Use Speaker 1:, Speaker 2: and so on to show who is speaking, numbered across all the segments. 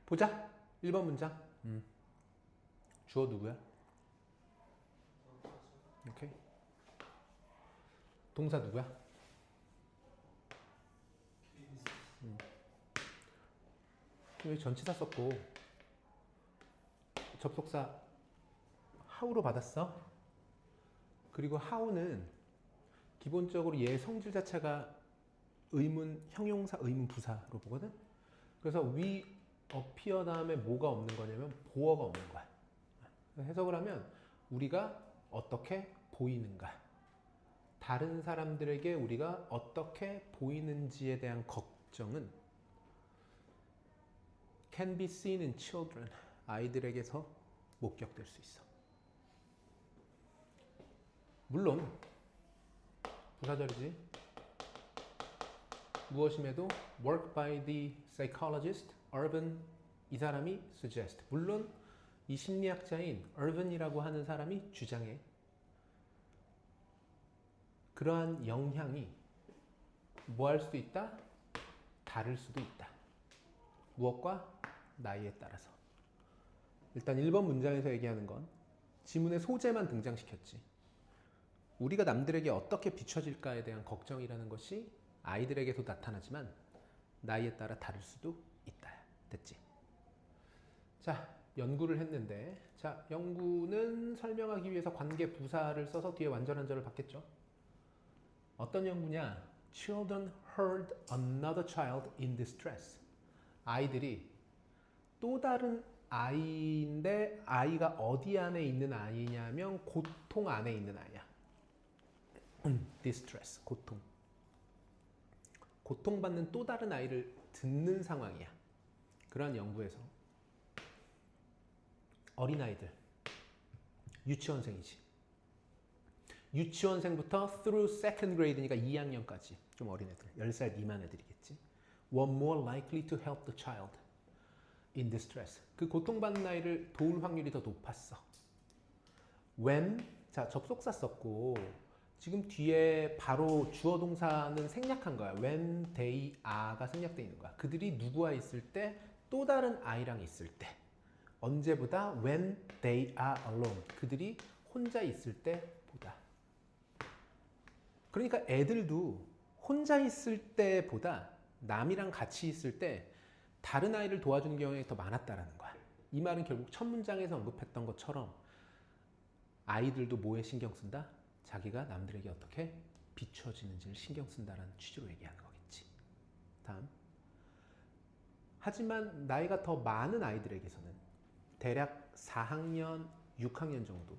Speaker 1: 보자. 1번 문장. 주어 누구야? 오케이. 동사 누구야? 왜 전치사 썼고 접속사 how로 받았어? 그리고 how는 기본적으로 얘 성질 자체가 의문, 형용사, 의문, 부사로 보거든? 그래서 we appear 다음에 뭐가 없는 거냐면 보어가 없는 거야. 해석을 하면 우리가 어떻게 보이는가, 다른 사람들에게 우리가 어떻게 보이는지에 대한 걱정은 can be seen in children, 아이들에게서 목격될 수 있어. 물론 부사절이지. 무엇임에도 work by the psychologist Irvin, 이 사람이 suggest. 물론 이 심리학자인 Irvin이라고 하는 사람이 주장해. 그러한 영향이 뭐 할 수도 있다? 다를 수도 있다. 무엇과? 나이에 따라서. 일단 1번 문장에서 얘기하는 건 지문의 소재만 등장시켰지. 우리가 남들에게 어떻게 비춰질까에 대한 걱정이라는 것이 아이들에게도 나타나지만 나이에 따라 다를 수도 있다. 됐지? 자, 연구를 했는데, 자, 연구는 설명하기 위해서 관계 부사를 써서 뒤에 완전한절을 받겠죠. 어떤 연구냐? Children heard another child in distress. 아이들이 또 다른 아이인데 아이가 어디 안에 있는 아이냐면 고통 안에 있는 아이야. distress, 고통. 고통받는 또 다른 아이를 듣는 상황이야. 그러한 연구에서 어린아이들, 유치원생이지. 유치원생부터 through second grade니까 2학년까지 좀 어린 애들, 10살 미만 애들이겠지. were more likely to help the child in distress. 그 고통받는 아이를 도울 확률이 더 높았어. when, 자, 접속사 썼고 지금 뒤에 바로 주어 동사는 생략한 거야. when they are가 생략되어 있는 거야. 그들이 누구와 있을 때, 또 다른 아이랑 있을 때. 언제보다 when they are alone. 그들이 혼자 있을 때보다. 그러니까 애들도 혼자 있을 때보다 남이랑 같이 있을 때 다른 아이를 도와주는 경우가 더 많았다라는 거야. 이 말은 결국 첫 문장에서 언급했던 것처럼 아이들도 뭐에 신경 쓴다? 자기가 남들에게 어떻게 비춰지는지를 신경 쓴다라는 취지로 얘기하는 거겠지. 다음. 하지만 나이가 더 많은 아이들에게서는 대략 4학년, 6학년 정도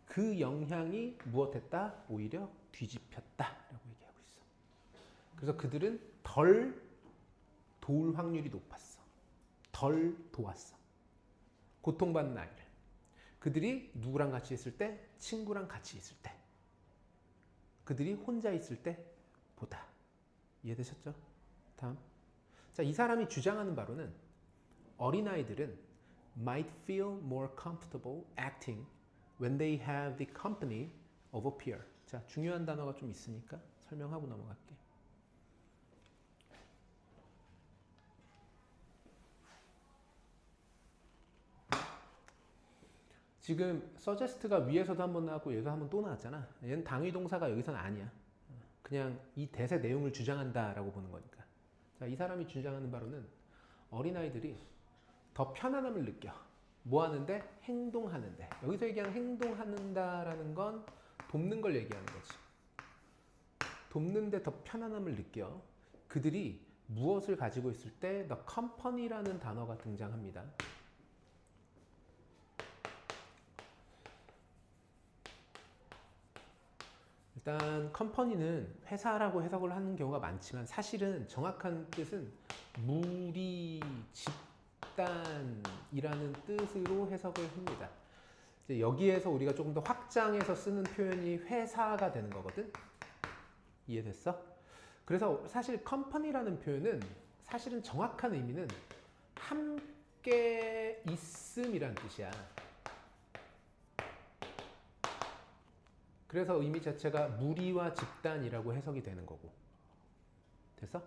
Speaker 1: 그 영향이 무엇했다? 오히려 뒤집혔다라고 얘기하고 있어. 그래서 그들은 덜 도울 확률이 높았어. 덜 도왔어. 고통받는 아이를. 그들이 누구랑 같이 있을 때? 친구랑 같이 있을 때. 그들이 혼자 있을 때보다. 이해되셨죠? 다음. 자, 이 사람이 주장하는 바로는 어린아이들은 might feel more comfortable acting when they have the company of a peer. 자, 중요한 단어가 좀 있으니까 설명하고 넘어갈게. 지금 suggest가 위에서도 한번 나왔고 여기서 한번 또 나왔잖아. 얘는 당위 동사가 여기서는 아니야. 그냥 이 대세 내용을 주장한다라고 보는 거니까. 자, 이 사람이 주장하는 바로는 어린아이들이 더 편안함을 느껴. 뭐 하는데? 행동하는데. 여기서 얘기하는 행동하는다라는 건 돕는 걸 얘기하는 거지. 돕는데 더 편안함을 느껴. 그들이 무엇을 가지고 있을 때 the company라는 단어가 등장합니다. 일단 컴퍼니는 회사라고 해석을 하는 경우가 많지만 사실은 정확한 뜻은 무리, 집단이라는 뜻으로 해석을 합니다. 이제 여기에서 우리가 조금 더 확장해서 쓰는 표현이 회사가 되는 거거든. 이해됐어? 그래서 사실 컴퍼니라는 표현은 사실은 정확한 의미는 함께 있음이란 뜻이야. 그래서 의미 자체가 무리와 집단이라고 해석이 되는 거고. 됐어?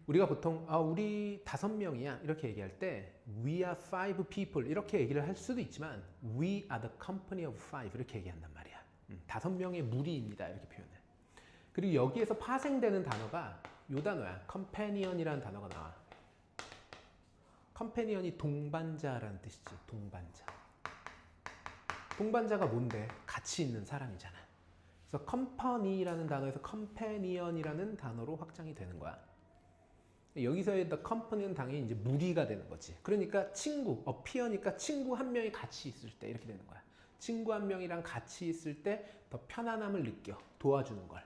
Speaker 1: 우리가 보통 우리 5명이야 이렇게 얘기할 때 we are 5 people 이렇게 얘기를 할 수도 있지만 we are the company of 5 이렇게 얘기한단 말이야. 5명의 무리입니다 이렇게 표현해. 그리고 여기에서 파생되는 단어가 요 단어야. companion이라는 단어가 나와. companion이 동반자라는 뜻이지. 동반자. 동반자가 뭔데? 같이 있는 사람이잖아. 그래서 company라는 단어에서 companion이라는 단어로 확장이 되는 거야. 여기서의 the company는 당연히 이제 무리가 되는 거지. 그러니까 친구, peer니까 친구 한 명이 같이 있을 때 이렇게 되는 거야. 친구 한 명이랑 같이 있을 때 더 편안함을 느껴. 도와주는 걸.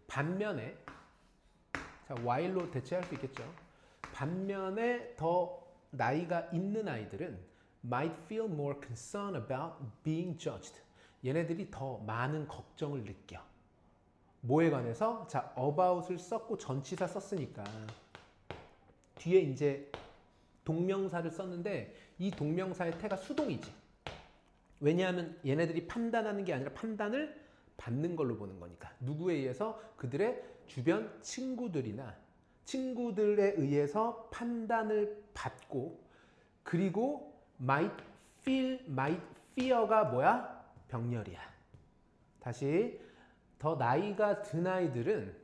Speaker 1: 반면에 자, while로 대체할 수 있겠죠. 반면에 더 나이가 있는 아이들은 might feel more concerned about being judged. 얘네들이 더 많은 걱정을 느껴. 뭐에 관해서? 자, about을 썼고 전치사 썼으니까 뒤에 이제 동명사를 썼는데 이 동명사의 태가 수동이지. 왜냐하면 얘네들이 판단하는 게 아니라 판단을 받는 걸로 보는 거니까. 누구에 의해서? 그들의 주변 친구들이나 친구들에 의해서 판단을 받고 그리고 might fear가 뭐야? 병렬이야. 다시 더 나이가 든 아이들은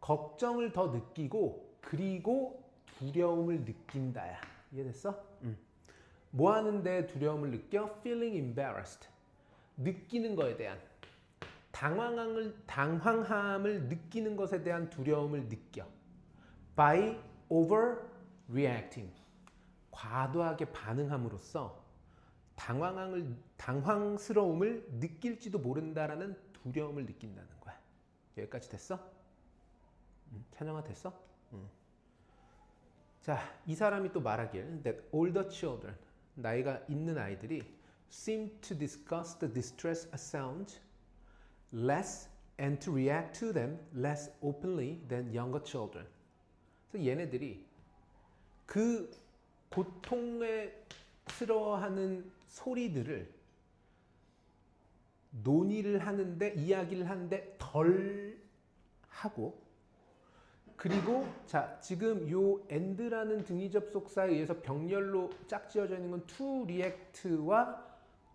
Speaker 1: 걱정을 더 느끼고 그리고 두려움을 느낀다야. 이해됐어? 뭐 하는데 두려움을 느껴? feeling embarrassed. 느끼는 거에 대한 당황함을 느끼는 것에 대한 두려움을 느껴. by overreacting. 과도하게 반응함으로써 당황스러움을 느낄지도 모른다라는 두려움을 느낀다는 거야. 여기까지 됐어? 찬영아 됐어? 자, 이 사람이 또 말하길 that older children, 나이가 있는 아이들이 seem to discuss the distress sounds less and to react to them less openly than younger children. 그래서 얘네들이 그 고통스러워하는 소리들을 이야기를 하는데 덜 하고 그리고 자 지금 요 and라는 등위 접속사에 의해서 병렬로 짝지어져 있는 건 to react와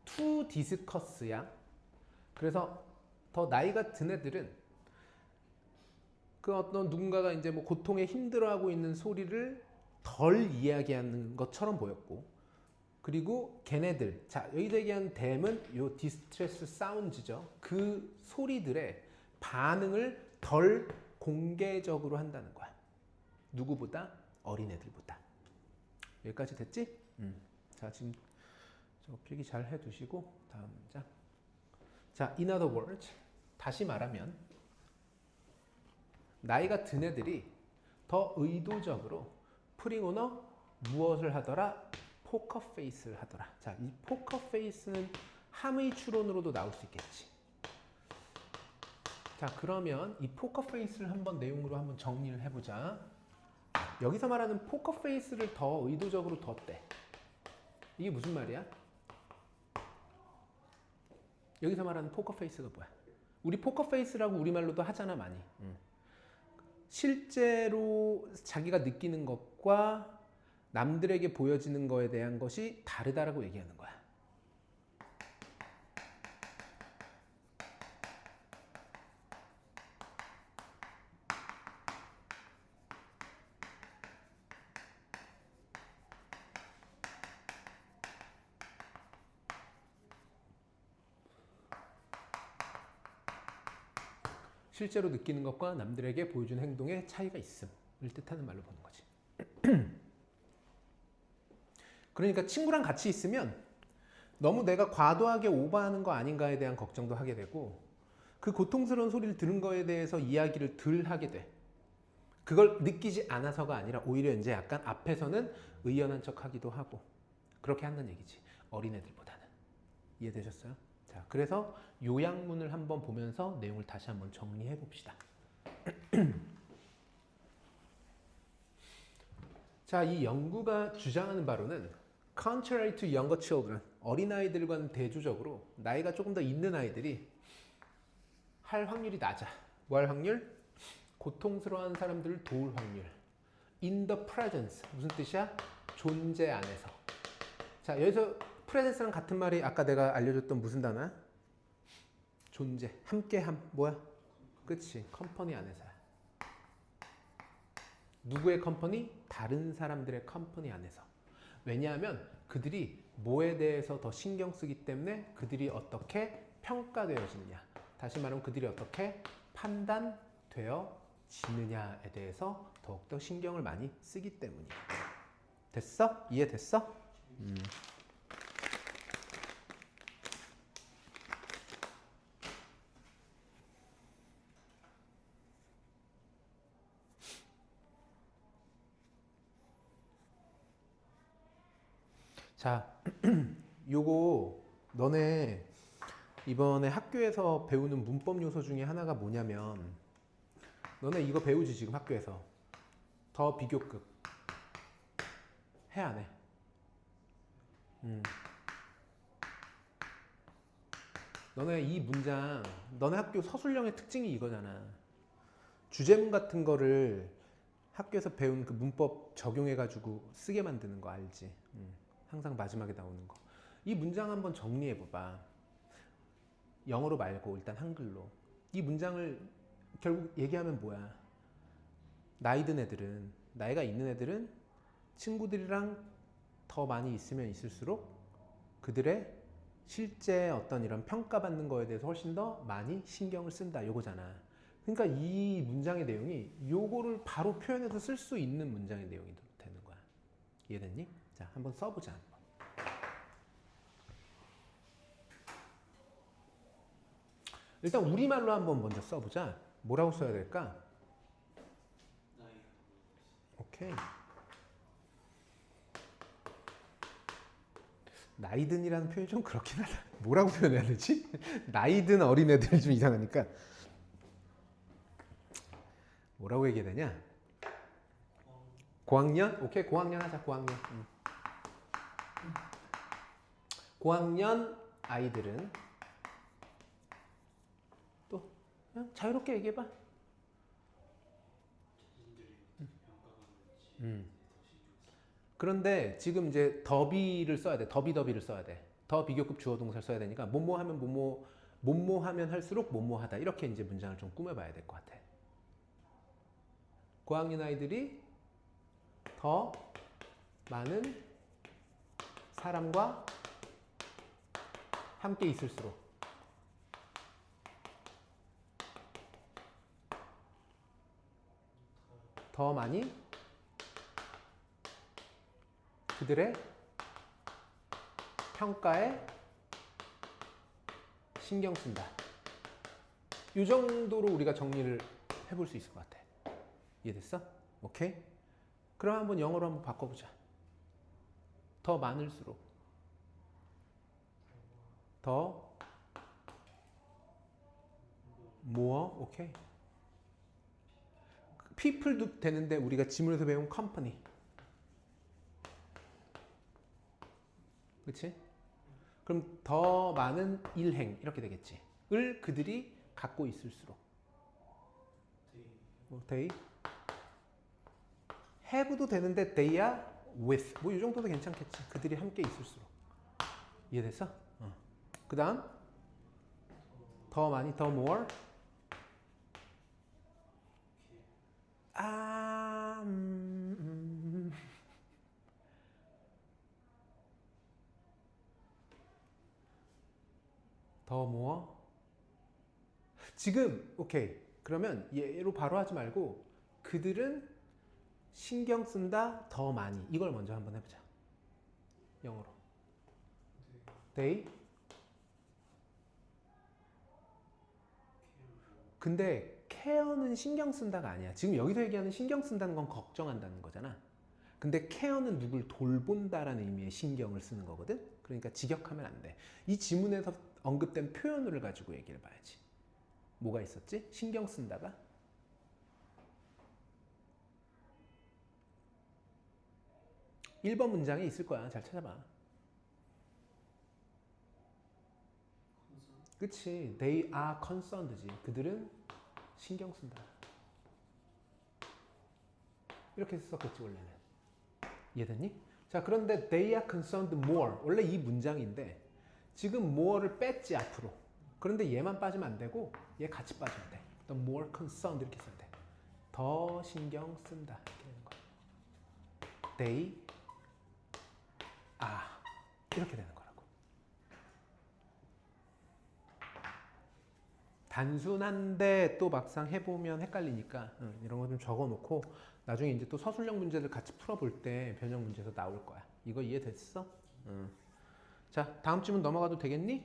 Speaker 1: to discuss야. 그래서 더 나이가 든 애들은 그 어떤 누군가가 이제 뭐 고통에 힘들어하고 있는 소리를 덜 이야기하는 것처럼 보였고 그리고 걔네들 자 여기서 얘기한 them은 요 distress sounds죠. 그 소리들의 반응을 덜 공개적으로 한다는 거야. 누구보다? 어린애들보다. 여기까지 됐지? 자 지금 저 필기 잘 해두시고 다음 문장. 자 in other words 다시 말하면 나이가 든 애들이 더 의도적으로 putting on a 무엇을 하더라? 포커 페이스를 하더라. 자, 이 포커 페이스는 함의 추론으로도 나올 수 있겠지. 자, 그러면 이 포커 페이스를 한번 내용으로 한번 정리를 해보자. 여기서 말하는 포커 페이스를 더 의도적으로 뒀대. 이게 무슨 말이야? 여기서 말하는 포커 페이스가 뭐야? 우리 포커 페이스라고 우리말로도 하잖아, 많이. 실제로 자기가 느끼는 것과 남들에게 보여지는 거에 대한 것이 다르다라고 얘기하는 거야. 실제로 느끼는 것과 남들에게 보여주는 행동에 차이가 있음을 뜻하는 말로 보는 거지. 그러니까 친구랑 같이 있으면 너무 내가 과도하게 오버하는 거 아닌가에 대한 걱정도 하게 되고 그 고통스러운 소리를 들은 거에 대해서 이야기를 덜 하게 돼. 그걸 느끼지 않아서가 아니라 오히려 이제 약간 앞에서는 의연한 척 하기도 하고 그렇게 한다는 얘기지. 어린애들보다는. 이해되셨어요? 자, 그래서 요약문을 한번 보면서 내용을 다시 한번 정리해 봅시다. 자, 이 연구가 주장하는 바로는 contrary to younger children, 어린아이들과는 대조적으로 나이가 조금 더 있는 아이들이 할 확률이 낮아. 뭐 할 확률? 고통스러워하는 사람들을 도울 확률. In the presence 무슨 뜻이야? 존재 안에서. 자, 여기서 presence랑 같은 말이 아까 내가 알려줬던 무슨 단어야? 존재, 함께함, 뭐야? 그치, 컴퍼니 안에서야. 누구의 컴퍼니? 다른 사람들의 컴퍼니 안에서. 왜냐하면 그들이 뭐에 대해서 더 신경 쓰기 때문에 그들이 어떻게 평가되어지느냐. 다시 말하면 그들이 어떻게 판단되어지느냐에 대해서 더욱더 신경을 많이 쓰기 때문이야. 됐어? 이해됐어? 자, 요거 너네 이번에 학교에서 배우는 문법 요소 중에 하나가 뭐냐면 너네 이거 배우지 지금 학교에서 더 비교급 해 안 해? 너네 이 문장 너네 학교 서술형의 특징이 이거잖아. 주제문 같은 거를 학교에서 배운 그 문법 적용해가지고 쓰게 만드는 거 알지? 항상 마지막에 나오는 거. 이 문장 한번 정리해봐봐. 영어로 말고 일단 한글로. 이 문장을 결국 얘기하면 뭐야? 나이가 있는 애들은 친구들이랑 더 많이 있으면 있을수록 그들의 실제 어떤 이런 평가받는 거에 대해서 훨씬 더 많이 신경을 쓴다. 요거잖아. 그러니까 이 문장의 내용이 요거를 바로 표현해서 쓸 수 있는 문장의 내용이 되는 거야. 이해됐니? 자, 한번 써보자. 한번. 일단 우리말로 한번 먼저 써보자. 뭐라고 써야 될까? 오케이. 나이든이라는 표현이 좀 그렇긴 하다. 뭐라고 표현해야 되지? 나이든 어린애들 좀 이상하니까. 뭐라고 얘기해야 되냐? 고학년? 오케이, 고학년 하자. 고학년. 고학년 아이들은 또 그냥 자유롭게 얘기해봐. 그런데 지금 이제 더비를 써야 돼. 더비를 써야 돼. 더 비교급 주어 동사를 써야 되니까 뭐뭐 하면 뭐뭐 하면 할수록 뭐뭐 하다. 이렇게 이제 문장을 좀 꾸며봐야 될 것 같아. 고학년 아이들이 더 많은 사람과 함께 있을수록 더 많이 그들의 평가에 신경 쓴다. 이 정도로 우리가 정리를 해볼 수 있을 것 같아. 이해됐어? 오케이? 그럼 한번 영어로 한번 바꿔보자. 더 많을수록 더 more 오케이. people도 되는데 우리가 지문에서 배운 company. 그치? 그럼 더 많은 일행 이렇게 되겠지. 을 그들이 갖고 있을수록 뭐 they have도 되는데 they are with 뭐 이 정도도 괜찮겠지. 그들이 함께 있을수록. 이해됐어? 그 다음 더 많이 더 more 더 more 지금 오케이 그러면 얘로 바로 하지 말고 그들은 신경 쓴다 더 많이 이걸 먼저 한번 해보자. 영어로 they 근데 care는 신경 쓴다가 아니야. 지금 여기서 얘기하는 신경 쓴다는 건 걱정한다는 거잖아. 근데 care는 누굴 돌본다라는 의미의 신경을 쓰는 거거든. 그러니까 직역하면 안 돼. 이 지문에서 언급된 표현을 가지고 얘기를 봐야지. 뭐가 있었지? 신경 쓴다가 1번 문장에 있을 거야. 잘 찾아봐. 그치. They are concerned지. 그들은 신경 쓴다. 이렇게 썼겠지 원래는. 이해됐니? 자, 그런데 they are concerned more. 원래 이 문장인데 지금 more를 뺐지 앞으로. 그런데 얘만 빠지면 안 되고 얘 같이 빠져야 돼. The more concerned 이렇게 써야 돼. 더 신경 쓴다 이렇게 되는 거야. They are 이렇게 되는 거라고. 단순한데 또 막상 해보면 헷갈리니까 이런 거 좀 적어놓고 나중에 이제 또 서술형 문제들 같이 풀어볼 때 변형 문제에서 나올 거야. 이거 이해됐어? 자, 다음 질문 넘어가도 되겠니?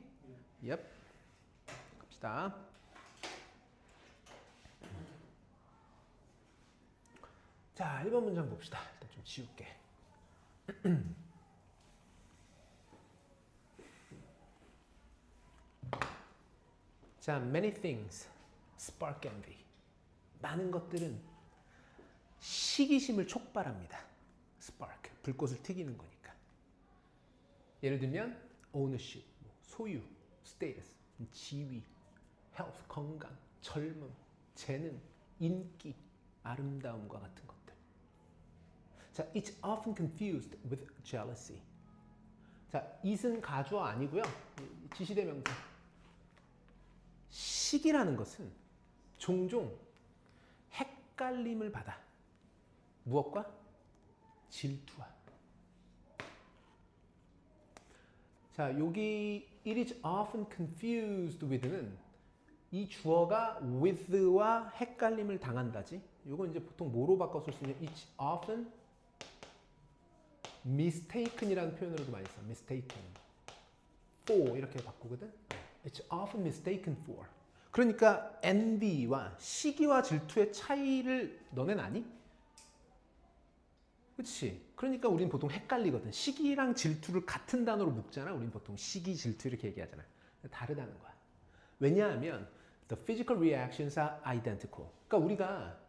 Speaker 1: Yep. 갑시다. 자, 1번 문장 봅시다. 일단 좀 지울게. 자, many things spark envy. 많은 것들은 시기심을 촉발합니다. spark, 불꽃을 튀기는 거니까. 예를 들면 ownership, 소유, status, 지위, health, 건강, 젊음, 재능, 인기, 아름다움과 같은 것들. 자, it's often confused with jealousy. 자, it은 가주어 아니고요. 지시대명사. 시기라는 것은 종종 헷갈림을 받아. 무엇과? 질투와. 자, 여기 it is often confused with는 이 주어가 with와 헷갈림을 당한다지. 이거 이제 보통 뭐로 바꿔 쓸 수 있냐? It's often mistaken이라는 표현으로도 많이 써. mistaken. for 이렇게 바꾸거든. It's often mistaken for. 그러니까 envy와 시기와 질투의 차이를 너넨 아니? 그렇지? 그러니까 우린 보통 헷갈리거든. 시기랑 질투를 같은 단어로 묶잖아. 우린 보통 시기, 질투 이렇게 얘기하잖아. 다르다는 거야. 왜냐하면 the physical reactions are identical. 그러니까 우리가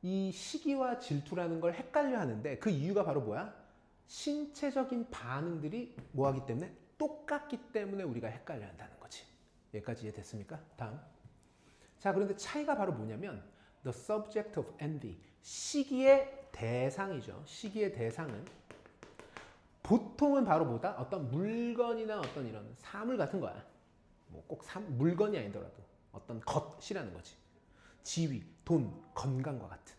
Speaker 1: 이 시기와 질투라는 걸 헷갈려 하는데 그 이유가 바로 뭐야? 신체적인 반응들이 뭐하기 때문에? 똑같기 때문에 우리가 헷갈려 한다는 거지. 여기까지 이해됐습니까? 다음. 자, 그런데 차이가 바로 뭐냐면 the subject of envy. 시기의 대상이죠. 시기의 대상은 보통은 바로 뭐다? 어떤 물건이나 어떤 이런 사물 같은 거야. 뭐 꼭 물건이 아니더라도 어떤 것이라는 거지. 지위, 돈, 건강과 같은.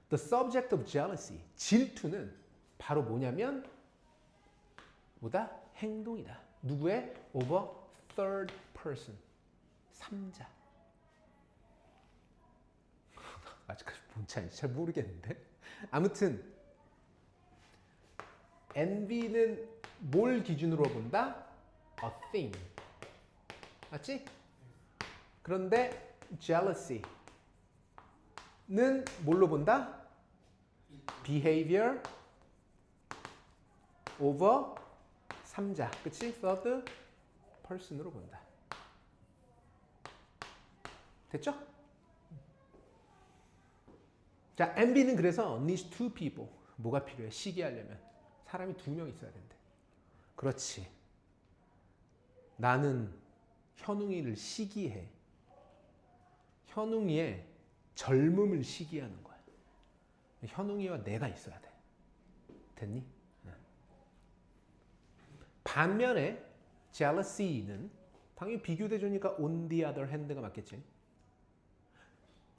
Speaker 1: The subject of jealousy. 질투는 바로 뭐냐면 뭐다? 행동이다. 누구의? over third person. 3자. 아직까지 뭔 차이인지 잘 모르겠는데. 아무튼 envy는 뭘 기준으로 본다? a thing. 맞지? 그런데 jealousy는 뭘로 본다? behavior over 3자. 그치? third person으로 본다. 됐죠? 자, envy는 그래서 needs two people. 뭐가 필요해? 시기하려면 사람이 2명 있어야 된대. 그렇지. 나는 현웅이를 시기해. 현웅이의 젊음을 시기하는 거야. 현웅이와 내가 있어야 돼. 됐니? 반면에 jealousy는 당연히 비교대조니까 on the other hand가 맞겠지.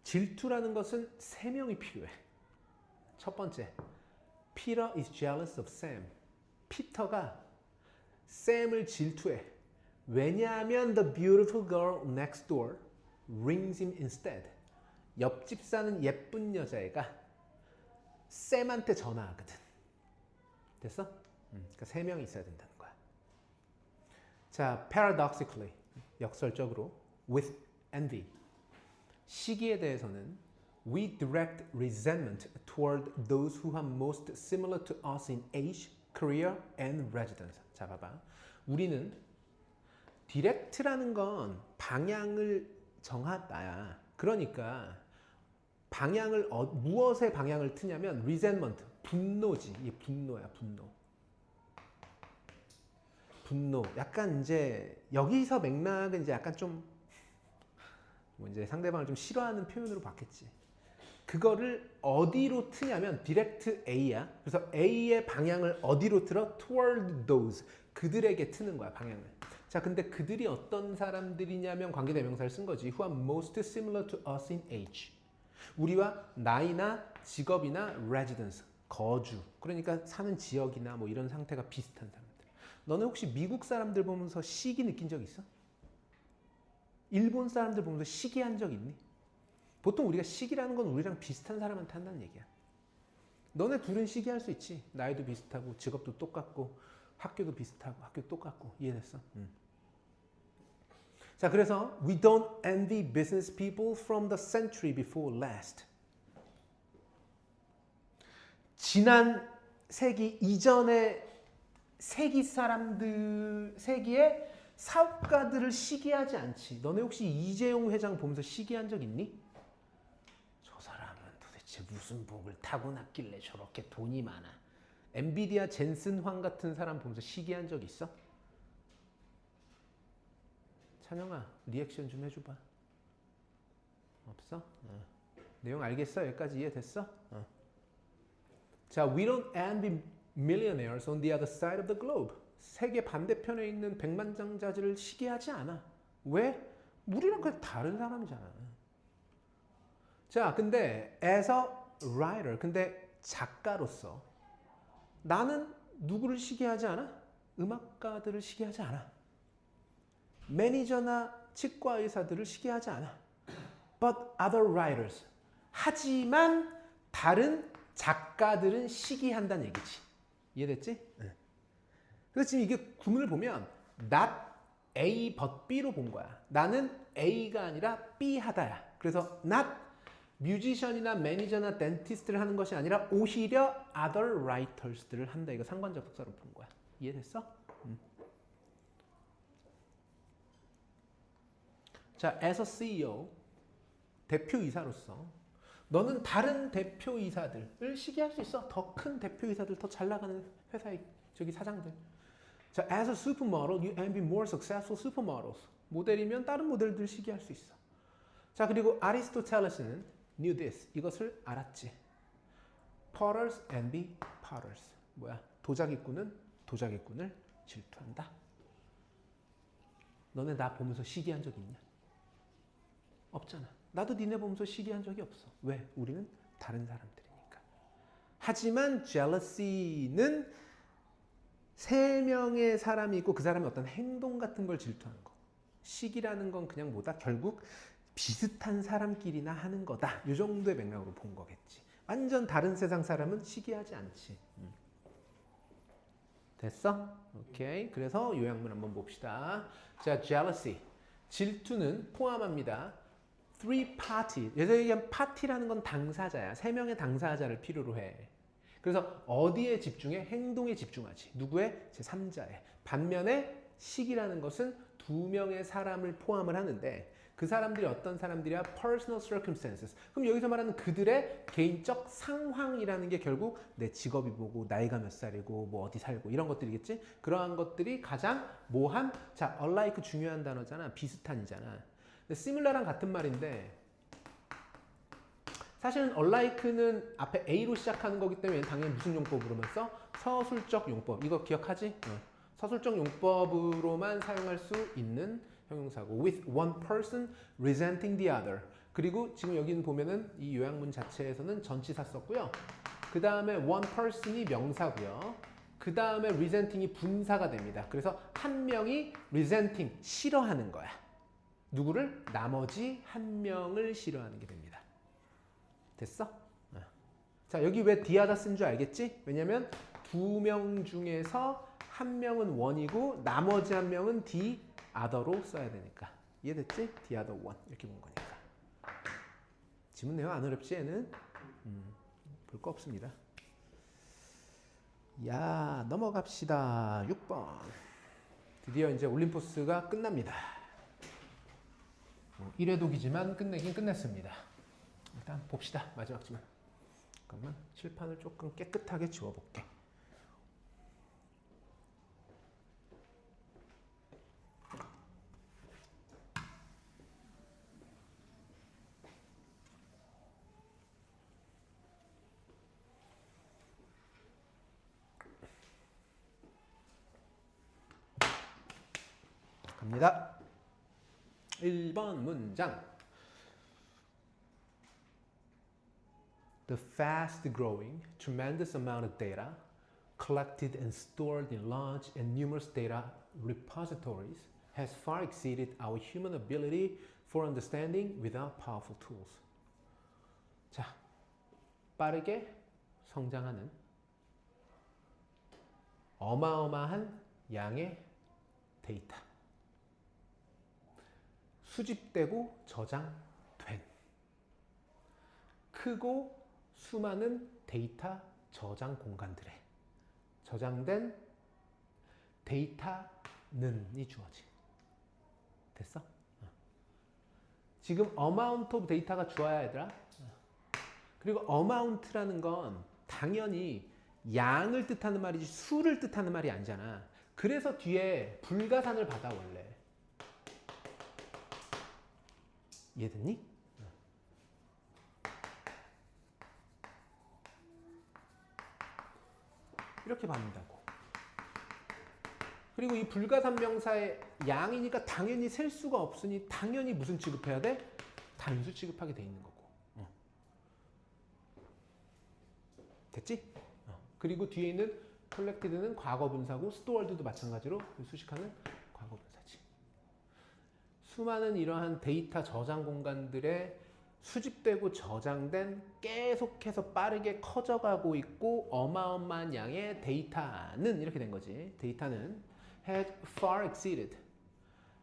Speaker 1: 질투라는 것은 3명이 필요해. 첫 번째, Peter is jealous of Sam. 피터가 샘을 질투해. 왜냐하면 the beautiful girl next door rings him instead. 옆집 사는 예쁜 여자애가 샘한테 전화하거든. 됐어? 그러니까 3명이 있어야 된다는 거야. 자, paradoxically, 역설적으로 with envy. 시기에 대해서는 we direct resentment toward those who are most similar to us in age, career, and residence. 자, 봐봐. 우리는 direct라는 건 방향을 정하다야. 그러니까 방향을 무엇에 방향을 트냐면 resentment, 분노지. 이게 분노야, 분노. 분노. 약간 이제 여기서 맥락은 이제 약간 좀 뭐 이제 상대방을 좀 싫어하는 표현으로 봤겠지. 그거를 어디로 트냐면 direct A야. 그래서 A의 방향을 어디로 틀어? toward those. 그들에게 트는 거야, 방향을. 자, 근데 그들이 어떤 사람들이냐면 관계대명사를 쓴 거지. Who are most similar to us in age. 우리와 나이나 직업이나 residence, 거주. 그러니까 사는 지역이나 뭐 이런 상태가 비슷한 사람들. 너는 혹시 미국 사람들 보면서 시기 느낀 적 있어? 일본 사람들 보면서 시기한 적 있니? 보통 우리가 시기라는 건 우리랑 비슷한 사람한테 한다는 얘기야. 너네 둘은 시기할 수 있지. 나이도 비슷하고 직업도 똑같고 학교도 비슷하고 학교 똑같고. 이해됐어? 자, 그래서 we don't envy business people from the century before last. 지난 세기 이전의 세기 사람들, 세기의 사업가들을 시기하지 않지. 너네 혹시 이재용 회장 보면서 시기한 적 있니? 저 사람은 도대체 무슨 복을 타고났길래 저렇게 돈이 많아. 엔비디아 젠슨 황 같은 사람 보면서 시기한 적 있어? 찬영아, 리액션 좀 해줘봐. 없어? 내용 알겠어? 여기까지 이해됐어? 자, we don't envy millionaires on the other side of the globe. 세계 반대편에 있는 백만장자들을 시기하지 않아. 왜? 우리랑 그냥 다른 사람이잖아. 자, 근데 as a writer, 근데 작가로서 나는 누구를 시기하지 않아? 음악가들을 시기하지 않아. 매니저나 치과 의사들을 시기하지 않아. But other writers. 하지만 다른 작가들은 시기한다는 얘기지. 이해됐지? 그래서 지금 이게 구문을 보면 not A but B로 본 거야. 나는 A가 아니라 B 하다야. 그래서 not 뮤지션이나 매니저나 덴티스트를 하는 것이 아니라 오히려 other writers들을 한다. 이거 상관적 속사로 본 거야. 이해됐어? 자, as a CEO, 대표이사로서 너는 다른 대표이사들을 시기할 수 있어. 더 큰 대표이사들, 더 잘 나가는 회사의 저기 사장들. 자, as a supermodel, you envy more successful supermodels. 모델이면 다른 모델들 시기할 수 있어. 자, 그리고 아리스토텔레스는 knew this. 이것을 알았지. Potters envy potters. 뭐야? 도자기꾼은 도자기꾼을 질투한다. 너네 나 보면서 시기한 적 있냐? 없잖아. 나도 니네 보면서 시기한 적이 없어. 왜? 우리는 다른 사람들이니까. 하지만 jealousy는 세 명의 사람이 있고 그 사람의 어떤 행동 같은 걸 질투하는 거. 시기라는 건 그냥 뭐다? 결국 비슷한 사람끼리나 하는 거다. 이 정도의 맥락으로 본 거겠지. 완전 다른 세상 사람은 시기하지 않지. 됐어? 오케이. 그래서 요약문 한번 봅시다. 자, jealousy. 질투는 포함합니다. three party. 예전에 얘기한 party라는 건 당사자야. 세 명의 당사자를 필요로 해. 그래서 어디에 집중해? 행동에 집중하지. 누구의? 제3자에. 반면에 시기라는 것은 두 명의 사람을 포함을 하는데 그 사람들이 어떤 사람들이야? personal circumstances. 그럼 여기서 말하는 그들의 개인적 상황이라는 게 결국 내 직업이 뭐고 나이가 몇 살이고 뭐 어디 살고 이런 것들이겠지? 그러한 것들이 가장 뭐한? 자, alike 중요한 단어잖아. 비슷한이잖아. 근데 similar랑 같은 말인데 사실은 unlike는 앞에 A로 시작하는 거기 때문에 당연히 무슨 용법으로만 써? 서술적 용법. 이거 기억하지? 서술적 용법으로만 사용할 수 있는 형용사고 with one person resenting the other. 그리고 지금 여기는 보면은 이 요약문 자체에서는 전치사 썼고요. 그 다음에 one person이 명사고요. 그 다음에 resenting이 분사가 됩니다. 그래서 한 명이 resenting, 싫어하는 거야. 누구를? 나머지 한 명을 싫어하는 게 됩니다. 됐어? 자, 여기 왜 디아다 쓴 줄 알겠지? 왜냐면 두 명 중에서 한 명은 원이고 나머지 한 명은 디 other로 써야 되니까. 이해됐지? the other one 이렇게 본 거니까. 지문 내용 안 어렵지 얘는? 볼 거 없습니다. 야, 넘어갑시다. 6번. 드디어 이제 올림포스가 끝납니다. 1회독이지만 끝내긴 끝냈습니다. 일단 봅시다. 마지막 지문. 잠깐만 칠판을 조금 깨끗하게 지워볼게. 갑니다. 1번 문장. The fast-growing, tremendous amount of data collected and stored in large and numerous data repositories has far exceeded our human ability for understanding without powerful tools. 자, 빠르게 성장하는 어마어마한 양의 데이터. 수집되고 저장된 크고 수많은 데이터 공간들에 저장된 데이터는이 주어진. 됐어? 지금 amount of data가 주어야 얘들아. 그리고 amount라는 건 당연히 양을 뜻하는 말이지 수를 뜻하는 말이 아니잖아. 그래서 뒤에 불가산을 받아 원래. 이해됐니? 이렇게 받는다고. 그리고 이 불가산 명사의 양이니까 당연히 셀 수가 없으니 당연히 무슨 취급해야 돼? 단수 취급하게 돼 있는 거고. 됐지? 그리고 뒤에 있는 collected는 과거 분사고 stored도 마찬가지로 수식하는 과거 분사지. 수많은 이러한 데이터 저장 공간들에 수집되고 저장된 계속해서 빠르게 커져가고 있고 어마어마한 양의 데이터는 이렇게 된 거지. 데이터는 had far exceeded.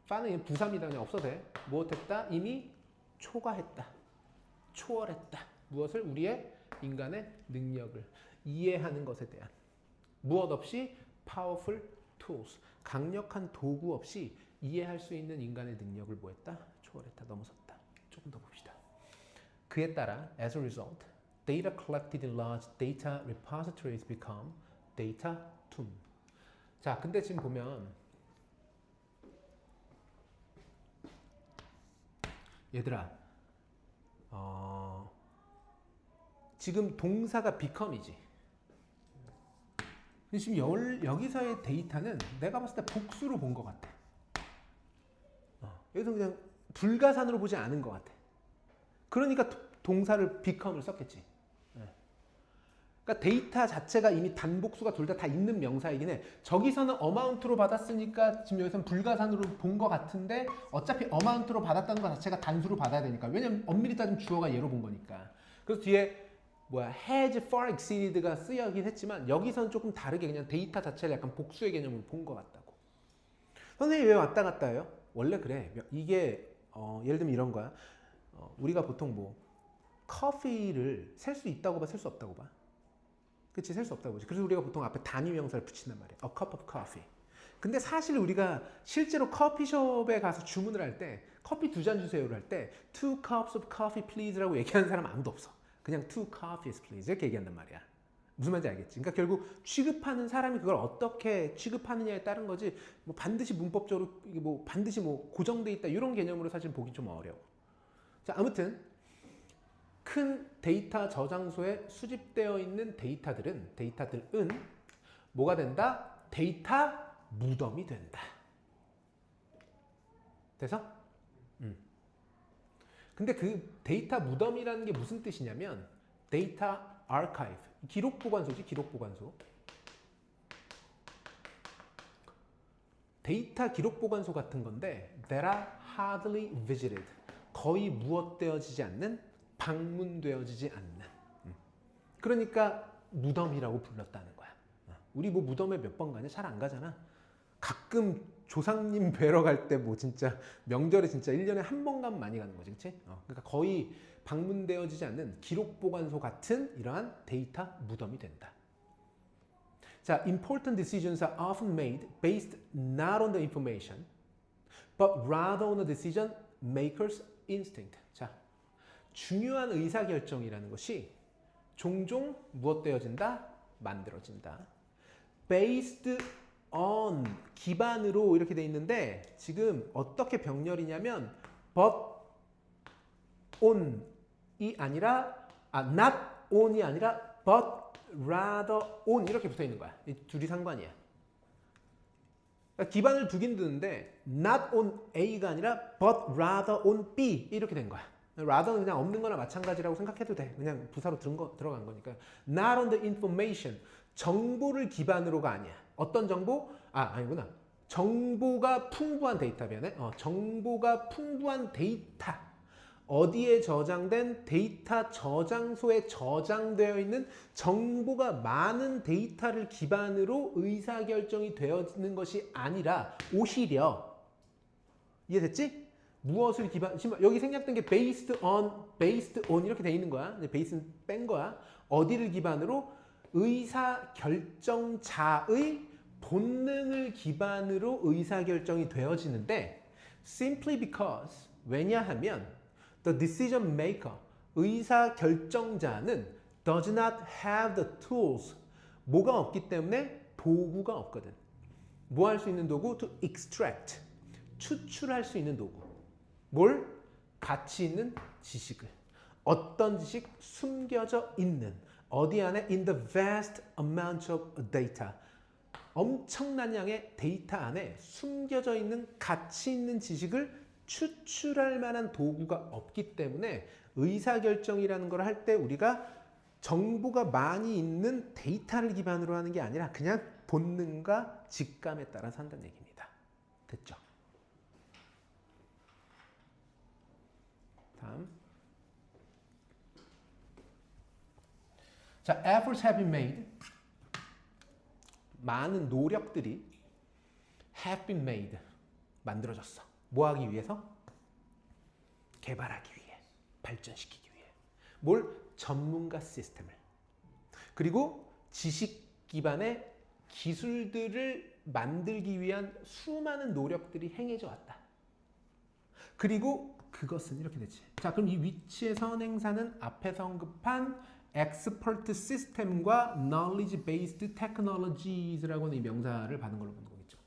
Speaker 1: far는 부사입니다. 그냥 없어도 돼. 무엇했다? 이미 초과했다. 초월했다. 무엇을? 우리의 인간의 능력을 이해하는 것에 대한 무엇 없이 powerful tools. 강력한 도구 없이 이해할 수 있는 인간의 능력을 뭐했다? 초월했다. 넘어섰다. 조금 더 봅시다. 그에 따라 as a result, data collected in large data repositories become data tomb. 자, 근데 지금 보면 얘들아, 지금 동사가 become이지. 지금 여기서의 데이터는 내가 봤을 때 복수로 본 것 같아. 여기서 그냥 불가산으로 보지 않은 것 같아. 그러니까 동사를 become을 썼겠지. 그러니까 데이터 자체가 이미 단복수가 둘 다 있는 명사이긴 해. 저기서는 amount로 받았으니까 지금 여기서는 불가산으로 본 것 같은데 어차피 amount로 받았다는 것 자체가 단수로 받아야 되니까. 왜냐면 엄밀히 따지면 주어가 얘로 본 거니까. 그래서 뒤에 has far exceeded가 쓰여긴 했지만 여기서는 조금 다르게 그냥 데이터 자체를 약간 복수의 개념으로 본 것 같다고. 선생님이 왜 왔다 갔다 해요? 원래 그래. 이게 예를 들면 이런 거야. 우리가 보통 뭐 커피를 셀 수 있다고 봐, 셀 수 없다고 봐. 그치? 셀 수 없다고 보지. 그래서 우리가 보통 앞에 단위 명사를 붙인단 말이야. A cup of coffee. 근데 사실 우리가 실제로 커피숍에 가서 주문을 할 때 커피 2잔 주세요를 할 때 2 cups of coffee please라고 얘기하는 사람 아무도 없어. 그냥 2 coffees please 이렇게 얘기한단 말이야. 무슨 말인지 알겠지? 그러니까 결국 취급하는 사람이 그걸 어떻게 취급하느냐에 따른 거지. 뭐 반드시 문법적으로 뭐 반드시 뭐 고정돼 있다 이런 개념으로 사실 보기 좀 어려워. 자, 아무튼 큰 데이터 저장소에 수집되어 있는 데이터들은 뭐가 된다? 데이터 무덤이 된다. 돼서? 근데 그 데이터 무덤이라는 게 무슨 뜻이냐면 데이터 아카이브, 기록 보관소지. 기록 보관소. 데이터 기록 보관소 같은 건데 that are hardly visited. 거의 무엇되어지지 않는, 방문되어지지 않는. 그러니까 무덤이라고 불렀다는 거야. 우리 뭐 무덤에 몇 번 가냐? 잘 안 가잖아. 가끔 조상님 뵈러 갈 때 뭐 진짜 명절에 진짜 1년에 한 번 가면 많이 가는 거지. 그치? 그러니까 거의 방문되어지지 않는 기록 보관소 같은 이러한 데이터 무덤이 된다. 자, important decisions are often made based not on the information, but rather on the decision maker's instinct. 자, 중요한 의사결정이라는 것이 종종 무엇되어진다? 만들어진다. based on, 기반으로 이렇게 돼 있는데 지금 어떻게 병렬이냐면 but on이 아니라 not on이 아니라 but rather on 이렇게 붙어 있는 거야. 이 둘이 상관이야. 그러니까 기반을 두긴 두는데 not on A가 아니라 but rather on B 이렇게 된 거야. rather는 그냥 없는 거나 마찬가지라고 생각해도 돼. 그냥 부사로 들어간 거니까. not on the information. 정보를 기반으로가 아니야. 어떤 정보? 아니구나. 정보가 풍부한 데이터 변에 정보가 풍부한 데이터. 어디에 저장된 데이터 저장소에 저장되어 있는 정보가 많은 데이터를 기반으로 의사결정이 되어지는 것이 아니라 오히려 이해됐지? 무엇을 기반 여기 생략된 게 based on 이렇게 돼 있는 거야. base는 뺀 거야. 어디를 기반으로? 의사결정자의 본능을 기반으로 의사결정이 되어지는데 simply because 왜냐하면 the decision maker 의사결정자는 does not have the tools 뭐가 없기 때문에 도구가 없거든. 뭐 할 수 있는 도구? to extract 추출할 수 있는 도구. 뭘? 가치 있는 지식을. 어떤 지식? 숨겨져 있는 어디 안에? in the vast amount of data 엄청난 양의 데이터 안에 숨겨져 있는 가치 있는 지식을 추출할 만한 도구가 없기 때문에 의사결정이라는 걸 할 때 우리가 정보가 많이 있는 데이터를 기반으로 하는 게 아니라 그냥 본능과 직감에 따라서 한다는 얘기입니다. 됐죠? 다음. 자, efforts have been made. 많은 노력들이 have been made. 만들어졌어. 뭐 하기 위해서? 개발하기 위해. 발전시키기 위해. 뭘? 전문가 시스템을. 그리고 지식 기반의 기술들을 만들기 위한 수많은 노력들이 행해져 왔다. 그리고 그것은 이렇게 되지. 자, 그럼 이 위치의 선행사는 앞에서 언급한 expert system과 knowledge based technologies라고 하는 이 명사를 받은 걸로 보는 거겠죠.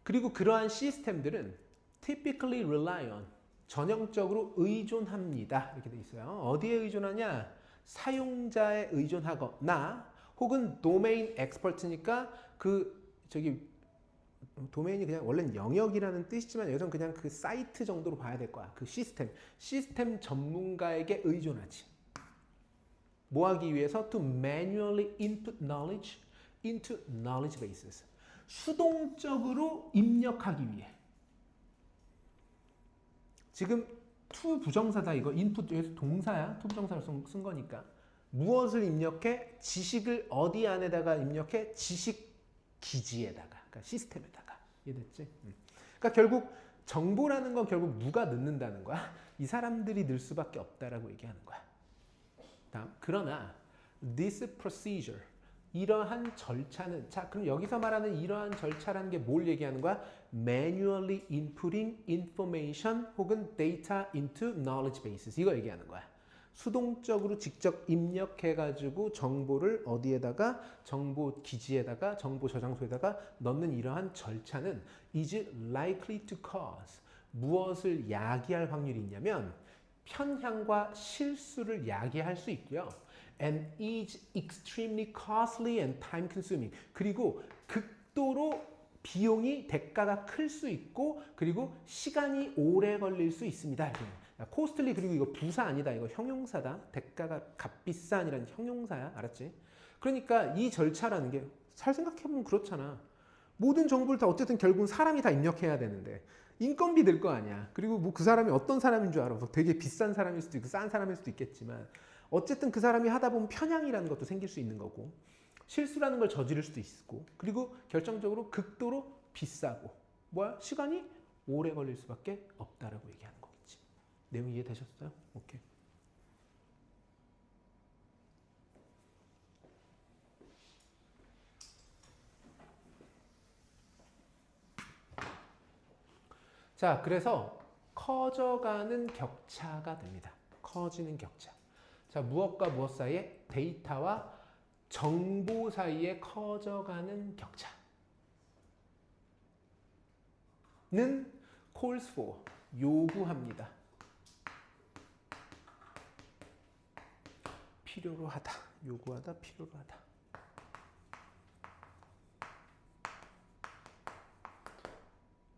Speaker 1: 그리고 그러한 시스템들은 typically rely on 전형적으로 의존합니다. 이렇게 돼 있어요. 어디에 의존하냐? 사용자에 의존하거나 혹은 도메인 엑스퍼트니까 도메인이 그냥 원래는 영역이라는 뜻이지만 여기서는 그냥 그 사이트 정도로 봐야 될 거야. 그 시스템 전문가에게 의존하지. 뭐 하기 위해서? To manually input knowledge into knowledge bases. 수동적으로 입력하기 위해. 지금 to 부정사다 이거. input 여기서 동사야. to 부정사를 쓴 거니까. 무엇을 입력해? 지식을 어디 안에다가 입력해? 지식 기지에다가. 그러니까 시스템에다가. 이해됐지? 그러니까 결국 정보라는 건 결국 누가 넣는다는 거야? 이 사람들이 넣을 수밖에 없다라고 얘기하는 거야. 다음. 그러나 this procedure 이러한 절차는 자 그럼 여기서 말하는 이러한 절차라는 게 뭘 얘기하는 거야? Manually inputting information 혹은 data into knowledge bases 이거 얘기하는 거야. 수동적으로 직접 입력해가지고 정보를 어디에다가 정보 기지에다가 정보 저장소에다가 넣는 이러한 절차는 is likely to cause 무엇을 야기할 확률이 있냐면 편향과 실수를 야기할 수 있고요. And is extremely costly and time consuming. 그리고 극도로 비용이 대가가 클 수 있고 그리고 시간이 오래 걸릴 수 있습니다. 코스틀리 그리고 이거 부사 아니다. 이거 형용사다. 대가가 값비싼이라는 형용사야. 알았지? 그러니까 이 절차라는 게 잘 생각해보면 그렇잖아. 모든 정보를 다 어쨌든 결국은 사람이 다 입력해야 되는데 인건비 들 거 아니야. 그리고 뭐 그 사람이 어떤 사람인 줄 알아. 되게 비싼 사람일 수도 있고 싼 사람일 수도 있겠지만 어쨌든 그 사람이 하다 보면 편향이라는 것도 생길 수 있는 거고 실수라는 걸 저지를 수도 있고 그리고 결정적으로 극도로 비싸고 뭐야? 시간이 오래 걸릴 수밖에 없다라고 얘기하는 거겠지. 내용 이해되셨어요? 오케이. 자, 그래서 커져가는 격차가 됩니다. 커지는 격차. 자, 무엇과 무엇 사이에? 데이터와 정보 사이에 커져가는 격차는 calls for, 요구합니다. 필요로 하다, 요구하다, 필요로 하다.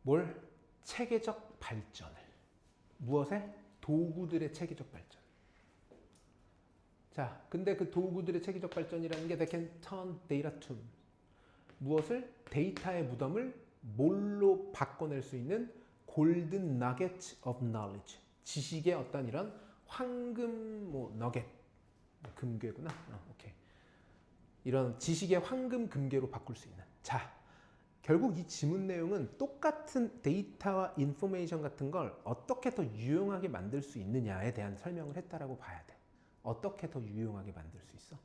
Speaker 1: 뭘? 체계적 발전을. 무엇에? 도구들의 체계적 발전. 자, 근데 그 도구들의 체계적 발전이라는 게 they can turn data to 무엇을? 데이터의 무덤을 뭘로 바꿔낼 수 있는 golden nugget of knowledge. 지식의 어떤 이런 황금 너겟. 금괴구나. 오케이. 이런 지식의 황금 금괴로 바꿀 수 있는. 자, 결국 이 지문 내용은 똑같은 데이터와 인포메이션 같은 걸 어떻게 더 유용하게 만들 수 있느냐에 대한 설명을 했다라고 봐야 돼. 어떻게 더 유용하게 만들 수 있어?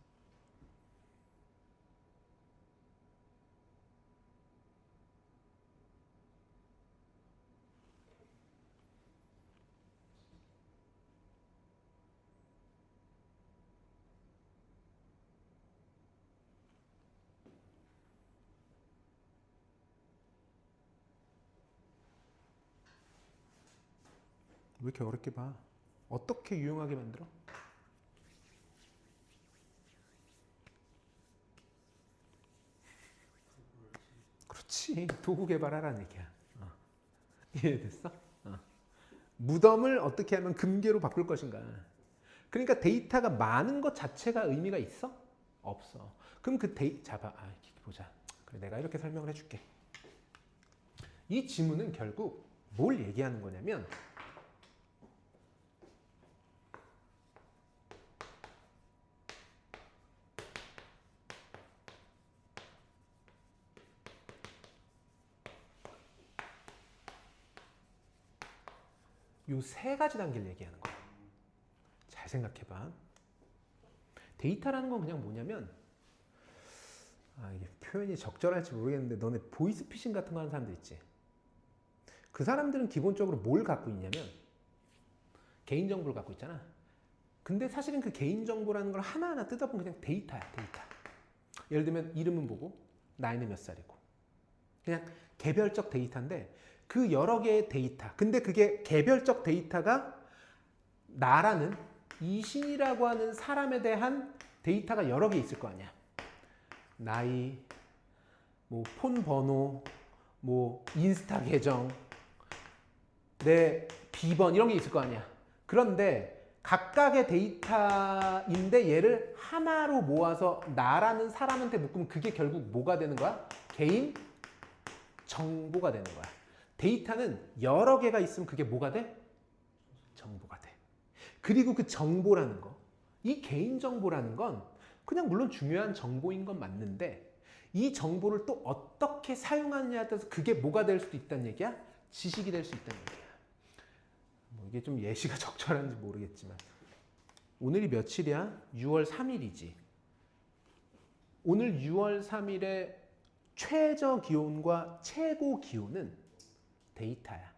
Speaker 1: 왜 이렇게 어렵게 봐? 어떻게 유용하게 만들어? 그렇지. 도구 개발하라는 얘기야. 이해됐어? 무덤을 어떻게 하면 금괴로 바꿀 것인가. 그러니까 데이터가 많은 것 자체가 의미가 있어? 없어. 그럼 그 잡아. 보자. 그래, 내가 이렇게 설명을 해줄게. 이 지문은 결국 뭘 얘기하는 거냐면 요 세 가지 단계를 얘기하는 거야. 잘 생각해봐. 데이터라는 건 그냥 뭐냐면 이게 표현이 적절할지 모르겠는데 너네 보이스피싱 같은 거 하는 사람들 있지? 그 사람들은 기본적으로 뭘 갖고 있냐면 개인정보를 갖고 있잖아. 근데 사실은 그 개인정보라는 걸 하나하나 뜯어보면 그냥 데이터야, 데이터. 예를 들면 이름은 뭐고 나이는 몇 살이고 그냥 개별적 데이터인데 그 여러 개의 데이터. 근데 그게 개별적 데이터가 나라는 이신이라고 하는 사람에 대한 데이터가 여러 개 있을 거 아니야. 나이, 폰 번호, 인스타 계정, 내 비번 이런 게 있을 거 아니야. 그런데 각각의 데이터인데 얘를 하나로 모아서 나라는 사람한테 묶으면 그게 결국 뭐가 되는 거야? 개인 정보가 되는 거야. 데이터는 여러 개가 있으면 그게 뭐가 돼? 정보가 돼. 그리고 그 정보라는 거, 이 개인정보라는 건 그냥 물론 중요한 정보인 건 맞는데 이 정보를 또 어떻게 사용하느냐에 따라서 그게 뭐가 될 수도 있다는 얘기야? 지식이 될 수 있다는 얘기야. 이게 좀 예시가 적절한지 모르겠지만 오늘이 며칠이야? 6월 3일이지. 오늘 6월 3일의 최저 기온과 최고 기온은 데이터야.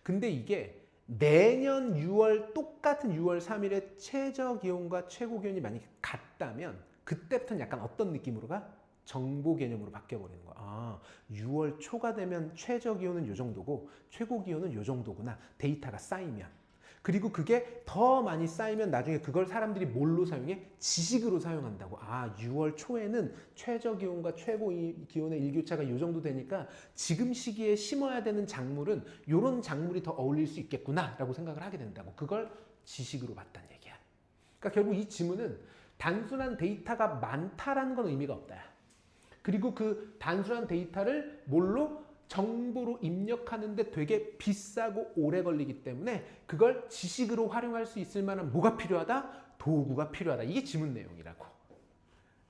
Speaker 1: 근데 이게 내년 6월 똑같은 6월 3일의 최저 기온과 최고 기온이 만약에 같다면 그때부터는 약간 어떤 느낌으로 가? 정보 개념으로 바뀌어버리는 거야. 6월 초가 되면 최저 기온은 이 정도고 최고 기온은 이 정도구나. 데이터가 쌓이면. 그리고 그게 더 많이 쌓이면 나중에 그걸 사람들이 뭘로 사용해? 지식으로 사용한다고. 6월 초에는 최저 기온과 최고 기온의 일교차가 이 정도 되니까 지금 시기에 심어야 되는 작물은 이런 작물이 더 어울릴 수 있겠구나 라고 생각을 하게 된다고. 그걸 지식으로 봤다는 얘기야. 그러니까 결국 이 지문은 단순한 데이터가 많다라는 건 의미가 없다. 그리고 그 단순한 데이터를 뭘로? 정보로 입력하는데 되게 비싸고 오래 걸리기 때문에 그걸 지식으로 활용할 수 있을 만한 뭐가 필요하다? 도구가 필요하다. 이게 지문 내용이라고.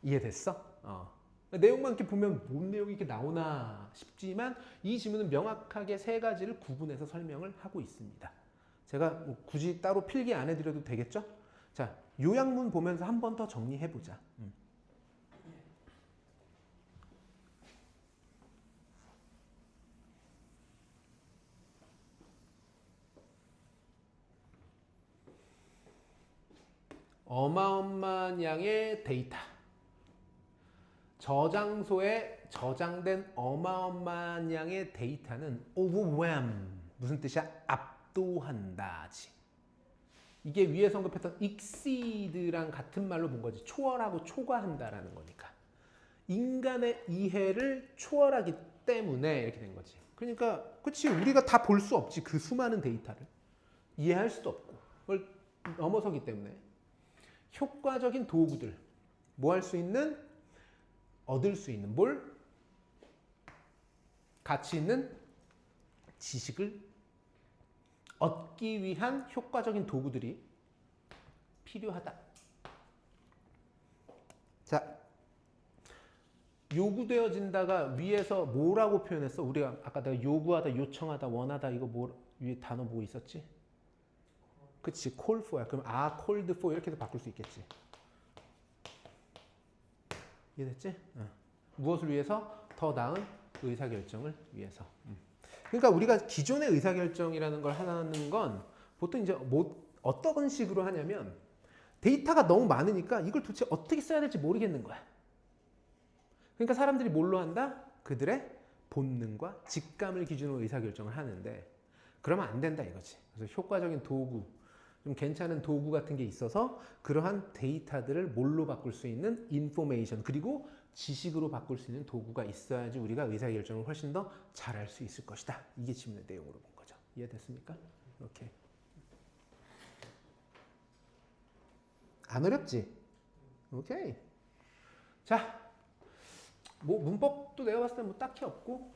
Speaker 1: 이해됐어? 내용만 이렇게 보면 뭔 내용이 이렇게 나오나 싶지만 이 지문은 명확하게 세 가지를 구분해서 설명을 하고 있습니다. 제가 굳이 따로 필기 안 해드려도 되겠죠? 자, 요약문 보면서 한 번 더 정리해보자. 어마어마한 양의 데이터. 저장소에 저장된 어마어마한 양의 데이터는 overwhelm. 무슨 뜻이야? 압도한다지. 이게 위에 언급했던 exceed랑 같은 말로 본 거지. 초월하고 초과한다라는 거니까. 인간의 이해를 초월하기 때문에 이렇게 된 거지. 그러니까 그치 우리가 다 볼 수 없지 그 수많은 데이터를 이해할 수도 없고 그걸 넘어서기 때문에 효과적인 도구들 뭐 할 수 있는 얻을 수 있는 뭘 가치 있는 지식을 얻기 위한 효과적인 도구들이 필요하다. 자, 요구되어진다가 위에서 뭐라고 표현했어? 우리가 아까 내가 요구하다, 요청하다, 원하다 이거 뭐 위에 단어 뭐 있었지? 그치, call for야. 그럼 called for 이렇게도 바꿀 수 있겠지. 이해됐지? 무엇을 위해서? 더 나은 의사결정을 위해서. 그러니까 우리가 기존의 의사결정이라는 걸 하는 건 보통 이제 어떤 식으로 하냐면 데이터가 너무 많으니까 이걸 도대체 어떻게 써야 될지 모르겠는 거야. 그러니까 사람들이 뭘로 한다? 그들의 본능과 직감을 기준으로 의사결정을 하는데 그러면 안 된다 이거지. 그래서 효과적인 도구, 좀 괜찮은 도구 같은 게 있어서 그러한 데이터들을 뭘로 바꿀 수 있는 인포메이션 그리고 지식으로 바꿀 수 있는 도구가 있어야지 우리가 의사결정을 훨씬 더 잘할 수 있을 것이다. 이게 질문의 내용으로 본 거죠. 이해됐습니까? 오케이. 안 어렵지? 오케이. 자, 뭐 문법도 내가 봤을 때 뭐 딱히 없고.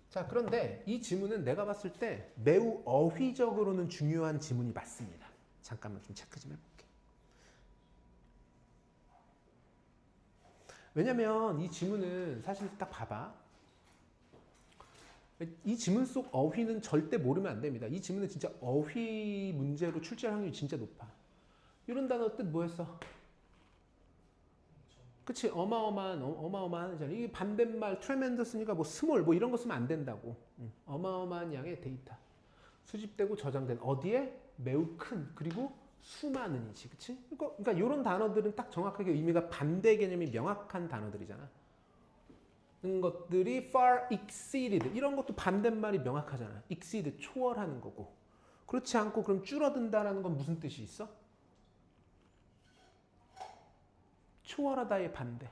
Speaker 1: 자, 그런데 이 지문은 내가 봤을 때 매우 어휘적으로는 중요한 지문이 맞습니다. 잠깐만 좀 체크 좀 해볼게. 왜냐면 이 지문은 사실 딱 봐봐. 이 지문 속 어휘는 절대 모르면 안 됩니다. 이 지문은 진짜 어휘 문제로 출제할 확률이 진짜 높아. 이런 단어 뜻 뭐였어? 그치? 어마어마한 이잖아. 이게 반대말 tremendous니까 뭐 small 뭐 이런 거 쓰면 안 된다고. 어마어마한 양의 데이터. 수집되고 저장된 어디에? 매우 큰 그리고 수많은이지. 그치? 그러니까 이런 단어들은 딱 정확하게 의미가 반대 개념이 명확한 단어들이잖아. 것들이 far exceeded 이런 것도 반대말이 명확하잖아. exceed 초월하는 거고. 그렇지 않고 그럼 줄어든다라는 건 무슨 뜻이 있어? 초월하다의 반대.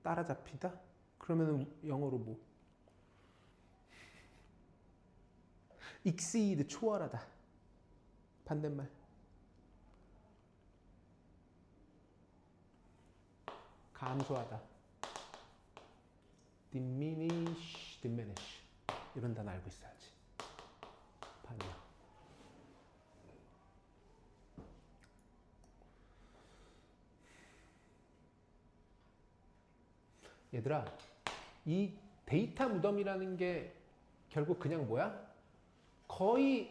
Speaker 1: 따라잡히다? 그러면 영어로 뭐? exceed 초월하다. 반대말. 감소하다. diminish. 이런 단어 알고 있어야지. 반영. 얘들아, 이 데이터 무덤이라는 게 결국 그냥 뭐야? 거의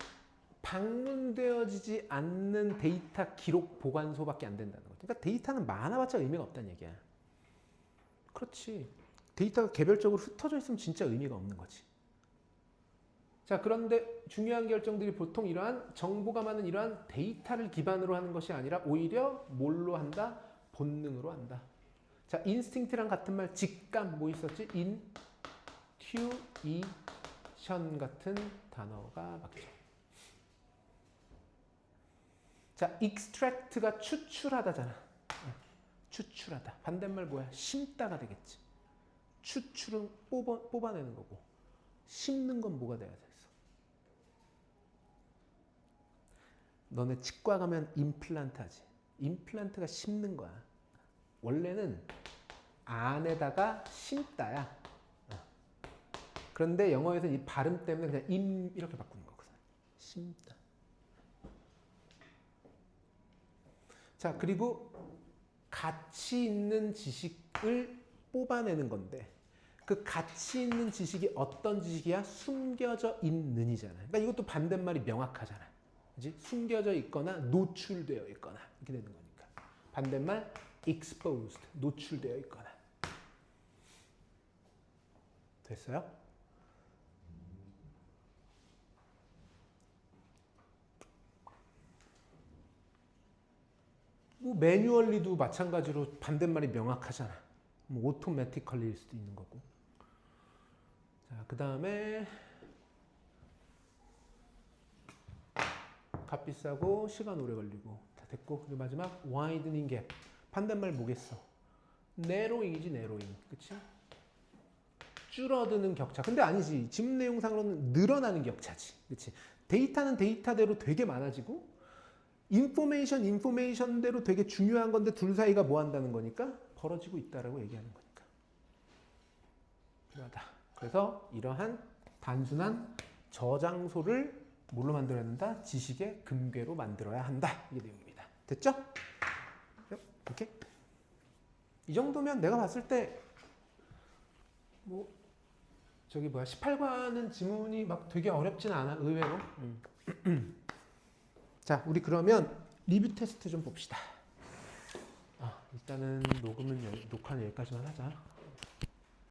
Speaker 1: 방문되어지지 않는 데이터 기록 보관소밖에 안 된다는 거죠. 그러니까 데이터는 많아봤자 의미가 없다는 얘기야. 그렇지. 데이터가 개별적으로 흩어져 있으면 진짜 의미가 없는 거지. 자, 그런데 중요한 결정들이 보통 이러한 정보가 많은 이러한 데이터를 기반으로 하는 것이 아니라 오히려 뭘로 한다? 본능으로 한다. 자, 인스팅트랑 같은 말, 직감 뭐 있었지? intuition 같은 단어가 맞죠. 자, extract가 추출하다잖아. 추출하다. 반대말 뭐야? 심다가 되겠지. 추출은 뽑아내는 거고 심는 건 뭐가 돼야 되겠어? 너네 치과 가면 임플란트 하지. 임플란트가 심는 거야. 원래는 안에다가 심다야. 그런데 영어에서는 이 발음 때문에 그냥 임 이렇게 바꾸는 거거든. 심다. 자, 그리고 가치 있는 지식을 뽑아내는 건데 그 가치 있는 지식이 어떤 지식이야? 숨겨져 있는이잖아. 그러니까 이것도 반대말이 명확하잖아. 그치? 숨겨져 있거나 노출되어 있거나 이렇게 되는 거니까. 반대말 exposed, 노출되어 있거나. 됐어요? 뭐 매뉴얼리도 마찬가지로 반대말이 명확하잖아. 뭐 오토매티컬리일 수도 있는 거고. 자, 그 다음에 값 비싸고 시간 오래 걸리고 다 됐고 그리고 마지막 widening gap. 반대말 뭐겠어? 내로잉이지, 내로잉. 그치? 줄어드는 격차. 근데 아니지. 지문 내용상으로는 늘어나는 격차지. 그치? 데이터는 데이터대로 되게 많아지고, 인포메이션대로 되게 중요한 건데 둘 사이가 뭐 한다는 거니까? 벌어지고 있다라고 얘기하는 거니까. 필요하다. 그래서 이러한 단순한 저장소를 뭘로 만들어야 한다? 지식의 금괴로 만들어야 한다. 이게 내용입니다. 됐죠? 이렇게. 이 정도면 내가 봤을 때 뭐 저기 뭐야 18과는 지문이 막 되게 어렵진 않아 의외로. 자, 우리 그러면 리뷰 테스트 좀 봅시다. 일단은 녹화는 여기까지만 하자.